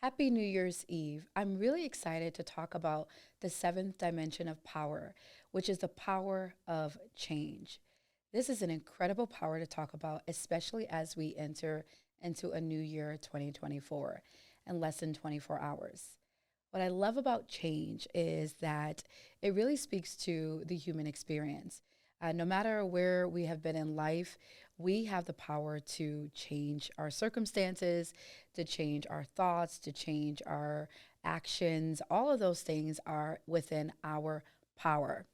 Happy New Year's Eve. I'm really excited to talk about the seventh dimension of power, which is the power of change. This is an incredible power to talk about, especially as we enter into a new year, 2024, in less than 24 hours. What I love about change is that it really speaks to the human experience. No matter where we have been in life, we have the power to change our circumstances, to change our thoughts, to change our actions. All of those things are within our power.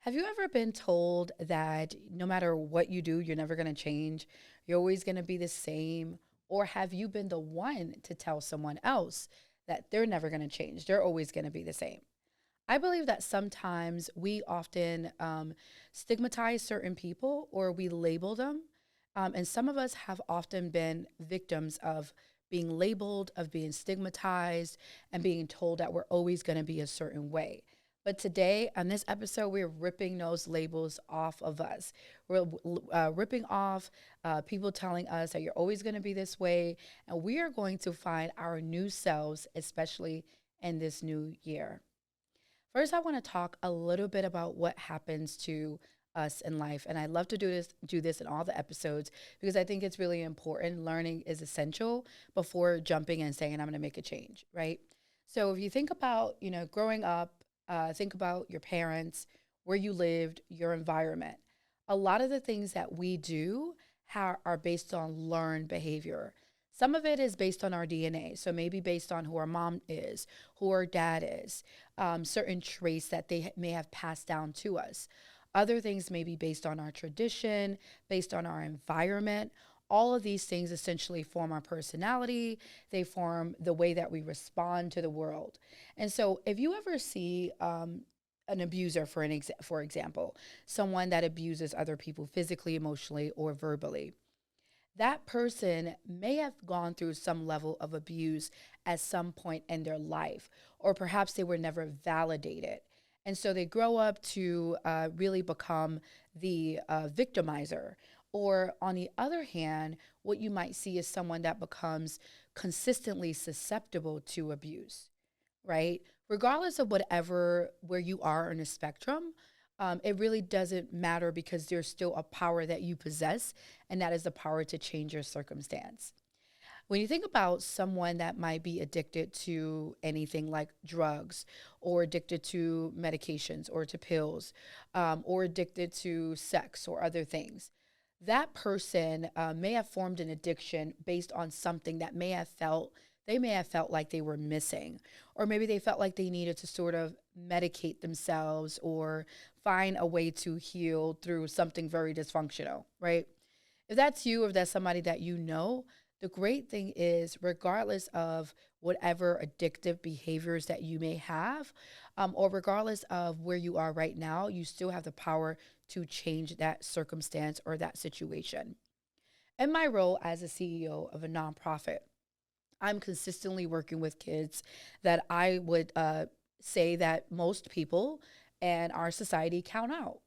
Have you ever been told that no matter what you do, you're never going to change? You're always going to be the same? Or have you been the one to tell someone else that they're never going to change? They're always going to be the same. I believe that sometimes we often stigmatize certain people or we label them. And some of us have often been victims of being labeled, of being stigmatized, and being told that we're always going to be a certain way. But today, on this episode, we're ripping those labels off of us. We're ripping off people telling us that you're always going to be this way. And we are going to find our new selves, especially in this new year. First, I want to talk a little bit about what happens to us in life. And I love to do this in all the episodes because I think it's really important. Learning is essential before jumping and saying I'm going to make a change, right? So if you think about, growing up, think about your parents, where you lived, your environment. A lot of the things that we do are based on learned behavior. Some of it is based on our DNA. So maybe based on who our mom is, who our dad is, certain traits that they may have passed down to us. Other things may be based on our tradition, based on our environment. All of these things essentially form our personality. They form the way that we respond to the world. And so if you ever see an abuser, for example, someone that abuses other people physically, emotionally, or verbally, that person may have gone through some level of abuse at some point in their life, or perhaps they were never validated. And so they grow up to really become the victimizer. Or on the other hand, what you might see is someone that becomes consistently susceptible to abuse, right? Regardless of where you are in the spectrum, it really doesn't matter because there's still a power that you possess, and that is the power to change your circumstance. When you think about someone that might be addicted to anything like drugs, or addicted to medications, or to pills, or addicted to sex or other things, that person may have formed an addiction based on something that they may have felt like they were missing, or maybe they felt like they needed to sort of medicate themselves or find a way to heal through something very dysfunctional, right? If that's you, or if that's somebody that you know, the great thing is, regardless of whatever addictive behaviors that you may have, or regardless of where you are right now, you still have the power to change that circumstance or that situation. In my role as a CEO of a nonprofit, I'm consistently working with kids that I would say that most people in our society count out.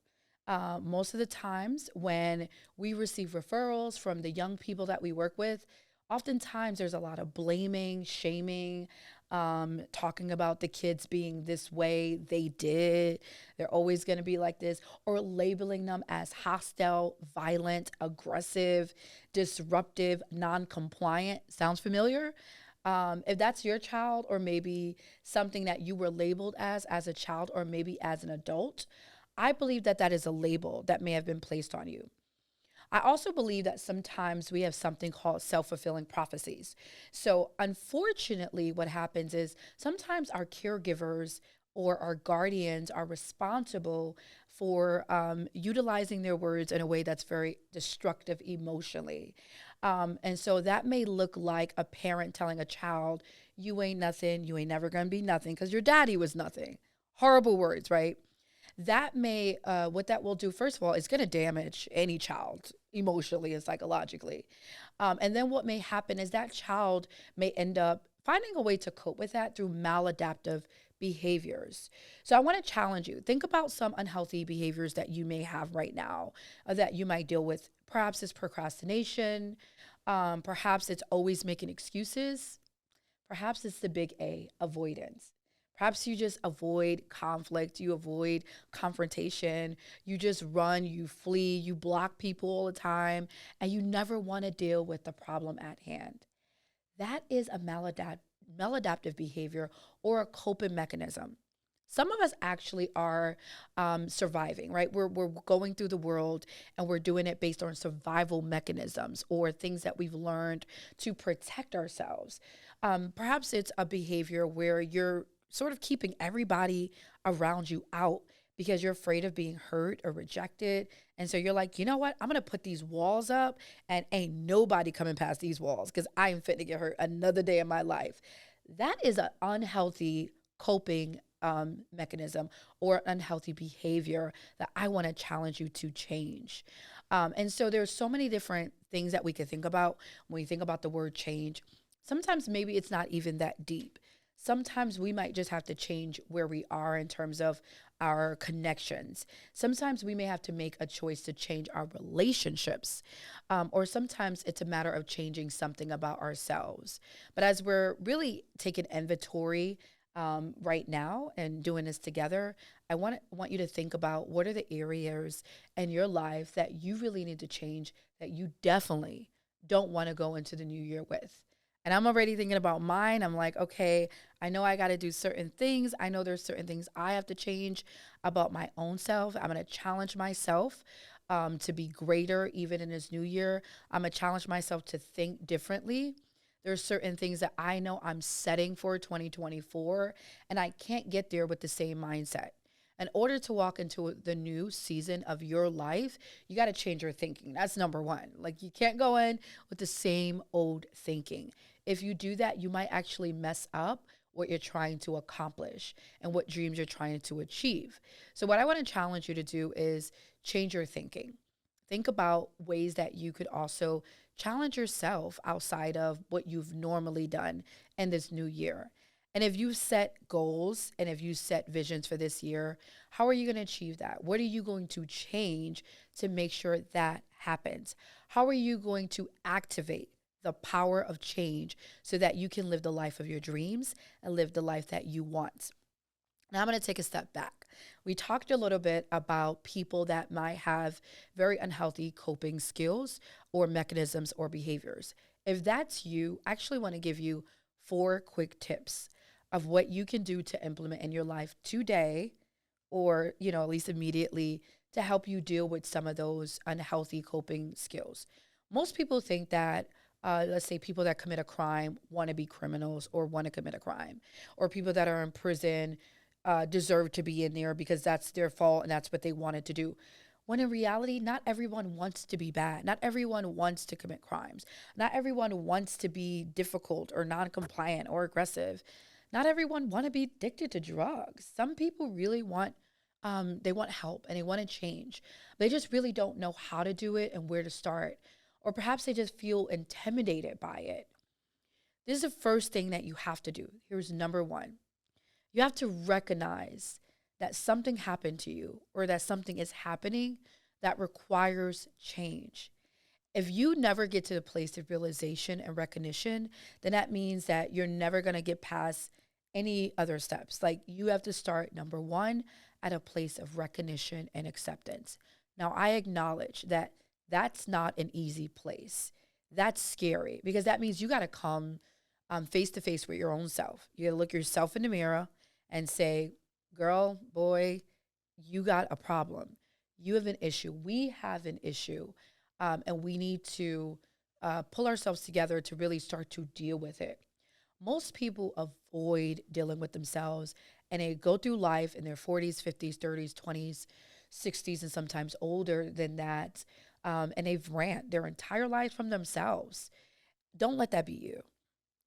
Most of the times when we receive referrals from the young people that we work with, oftentimes there's a lot of blaming, shaming, talking about the kids being this way, they did, they're always going to be like this, or labeling them as hostile, violent, aggressive, disruptive, non-compliant. Sounds familiar? If that's your child, or maybe something that you were labeled as a child, or maybe as an adult, I believe that that is a label that may have been placed on you. I also believe that sometimes we have something called self-fulfilling prophecies. So, unfortunately, what happens is sometimes our caregivers or our guardians are responsible for utilizing their words in a way that's very destructive emotionally. And so that may look like a parent telling a child, you ain't nothing, you ain't never gonna be nothing because your daddy was nothing. Horrible words, right? What that will do, first of all, is going to damage any child emotionally and psychologically. And then what may happen is that child may end up finding a way to cope with that through maladaptive behaviors. So I want to challenge you. Think about some unhealthy behaviors that you may have right now, that you might deal with. Perhaps it's procrastination. Perhaps it's always making excuses. Perhaps it's the big A, avoidance. Perhaps you just avoid conflict, you avoid confrontation, you just run, you flee, you block people all the time, and you never want to deal with the problem at hand. That is a maladaptive behavior or a coping mechanism. Some of us actually are surviving, right? We're going through the world and we're doing it based on survival mechanisms or things that we've learned to protect ourselves. Perhaps it's a behavior where you're sort of keeping everybody around you out because you're afraid of being hurt or rejected. And so you're like, you know what? I'm going to put these walls up and ain't nobody coming past these walls because I am fit to get hurt another day in my life. That is an unhealthy coping mechanism or unhealthy behavior that I want to challenge you to change. And so there's so many different things that we could think about when we think about the word change. Sometimes maybe it's not even that deep. Sometimes we might just have to change where we are in terms of our connections. Sometimes we may have to make a choice to change our relationships, or sometimes it's a matter of changing something about ourselves. But as we're really taking inventory right now and doing this together, I want you to think about what are the areas in your life that you really need to change that you definitely don't want to go into the new year with. And I'm already thinking about mine. I'm like, okay, I know I got to do certain things. I know there's certain things I have to change about my own self. I'm going to challenge myself to be greater even in this new year. I'm going to challenge myself to think differently. There's certain things that I know I'm setting for 2024, and I can't get there with the same mindset. In order to walk into the new season of your life, you got to change your thinking. That's number one. Like, you can't go in with the same old thinking. If you do that, you might actually mess up what you're trying to accomplish and what dreams you're trying to achieve. So, what I want to challenge you to do is change your thinking. Think about ways that you could also challenge yourself outside of what you've normally done in this new year. And if you set goals and if you set visions for this year, how are you going to achieve that? What are you going to change to make sure that happens? How are you going to activate the power of change so that you can live the life of your dreams and live the life that you want? Now I'm going to take a step back. We talked a little bit about people that might have very unhealthy coping skills or mechanisms or behaviors. If that's you, I actually want to give you 4 quick tips of what you can do to implement in your life today or, at least immediately to help you deal with some of those unhealthy coping skills. Most people think that let's say people that commit a crime want to be criminals or want to commit a crime, or people that are in prison deserve to be in there because that's their fault and that's what they wanted to do. When in reality, not everyone wants to be bad. Not everyone wants to commit crimes. Not everyone wants to be difficult or non-compliant or aggressive. Not everyone want to be addicted to drugs. Some people really want, they want help and they want to change. They just really don't know how to do it and where to start. Or perhaps they just feel intimidated by it. This is the first thing that you have to do. Here's number 1. You have to recognize that something happened to you or that something is happening that requires change. If you never get to the place of realization and recognition, then that means that you're never going to get past any other steps. Like, you have to start, number 1, at a place of recognition and acceptance. Now, I acknowledge that that's not an easy place. That's scary because that means you got to come face to face with your own self. You got to look yourself in the mirror and say, girl, boy, you got a problem. You have an issue. We have an issue. And we need to pull ourselves together to really start to deal with it. Most people avoid dealing with themselves and they go through life in their 40s, 50s, 30s, 20s, 60s, and sometimes older than that. And they've ran their entire lives from themselves. Don't let that be you.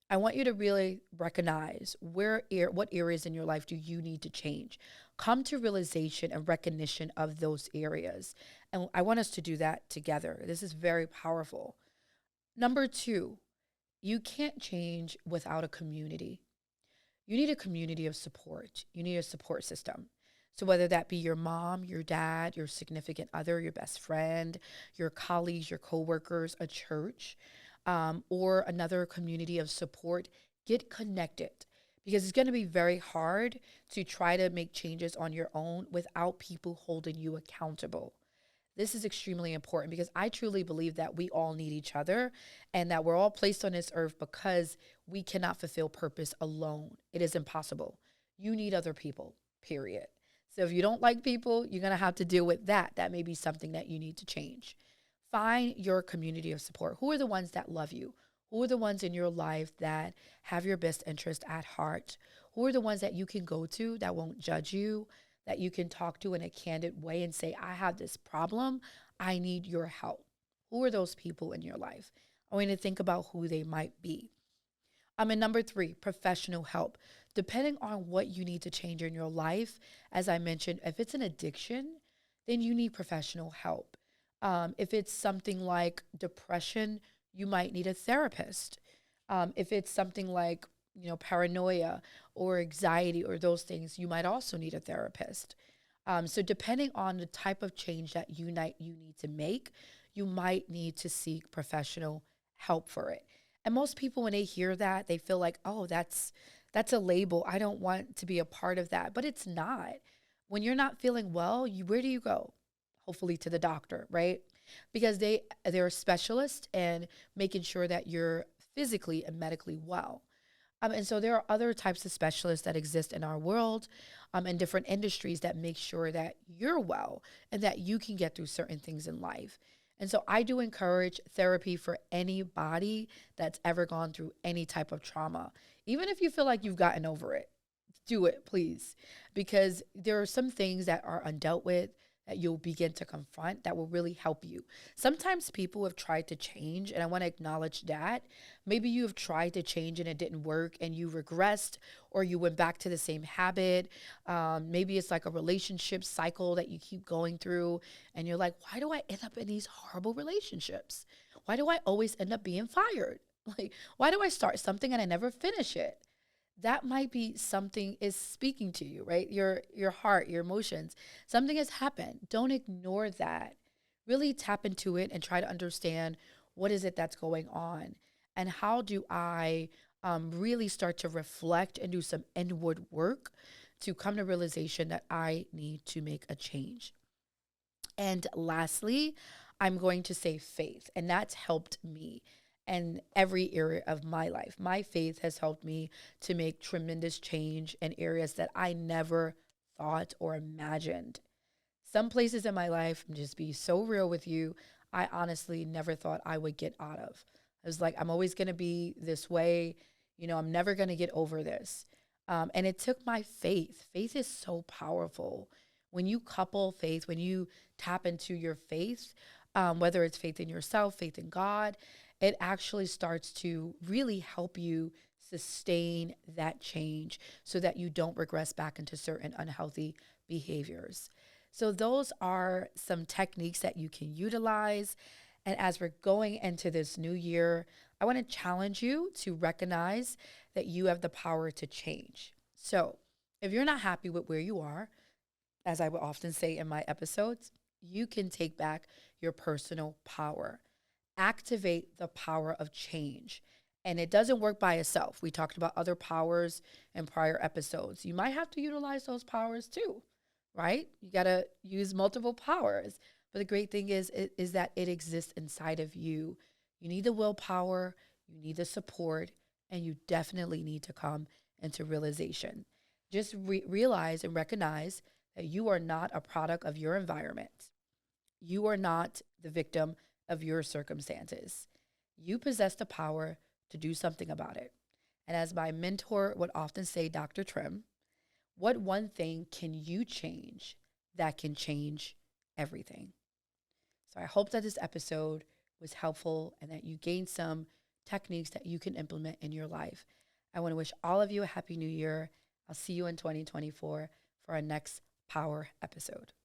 I want you to really recognize what areas in your life do you need to change. Come to realization and recognition of those areas. And I want us to do that together. This is very powerful. Number 2, you can't change without a community. You need a community of support. You need a support system. So whether that be your mom, your dad, your significant other, your best friend, your colleagues, your coworkers, a church, or another community of support, Get connected, because it's going to be very hard to try to make changes on your own without people holding you accountable. This is extremely important because I truly believe that we all need each other and that we're all placed on this earth because we cannot fulfill purpose alone. It is impossible. You need other people, period. So if you don't like people, you're going to have to deal with that. That may be something that you need to change. Find your community of support. Who are the ones that love you? Who are the ones in your life that have your best interest at heart? Who are the ones that you can go to that won't judge you, that you can talk to in a candid way and say, I have this problem. I need your help. Who are those people in your life? I want you to think about who they might be. And number three, professional help. Depending on what you need to change in your life, as I mentioned, if it's an addiction, then you need professional help. If it's something like depression, you might need a therapist. If it's something like, paranoia or anxiety or those things, you might also need a therapist. So depending on the type of change that you need to make, you might need to seek professional help for it. And most people, when they hear that, they feel like, oh, that's a label. I don't want to be a part of that. But it's not. When you're not feeling well, where do you go? Hopefully to the doctor, right? Because they're a specialist in making sure that you're physically and medically well. And so there are other types of specialists that exist in our world, in different industries that make sure that you're well and that you can get through certain things in life. And so I do encourage therapy for anybody that's ever gone through any type of trauma. Even if you feel like you've gotten over it, do it, please. Because there are some things that are undealt with that you'll begin to confront that will really help you. Sometimes people have tried to change, and I want to acknowledge that. Maybe you have tried to change and it didn't work and you regressed or you went back to the same habit. Maybe it's like a relationship cycle that you keep going through and you're like, why do I end up in these horrible relationships? Why do I always end up being fired? Like, why do I start something and I never finish it? That might be something is speaking to you, right? Your heart, your emotions. Something has happened. Don't ignore that. Really tap into it and try to understand what is it that's going on and how do I really start to reflect and do some inward work to come to realization that I need to make a change. And lastly, I'm going to say faith, and that's helped me in every area of my life. My faith has helped me to make tremendous change in areas that I never thought or imagined. Some places in my life, just be so real with you, I honestly never thought I would get out of. I was like, I'm always going to be this way. I'm never going to get over this. And it took my faith. Faith is so powerful. When you couple faith, when you tap into your faith, whether it's faith in yourself, faith in God, it actually starts to really help you sustain that change so that you don't regress back into certain unhealthy behaviors. So those are some techniques that you can utilize. And as we're going into this new year, I want to challenge you to recognize that you have the power to change. So if you're not happy with where you are, as I would often say in my episodes, you can take back your personal power. Activate the power of change. And it doesn't work by itself. We talked about other powers in prior episodes. You might have to utilize those powers too, right? You got to use multiple powers. But the great thing is that it exists inside of you. You need the willpower, you need the support, and you definitely need to come into realization. Just realize and recognize that you are not a product of your environment. You are not the victim of your circumstances. You possess the power to do something about it. And as my mentor would often say, Dr. Trim, what one thing can you change that can change everything? So I hope that this episode was helpful and that you gained some techniques that you can implement in your life. I want to wish all of you a happy new year. I'll see you in 2024 for our next power episode.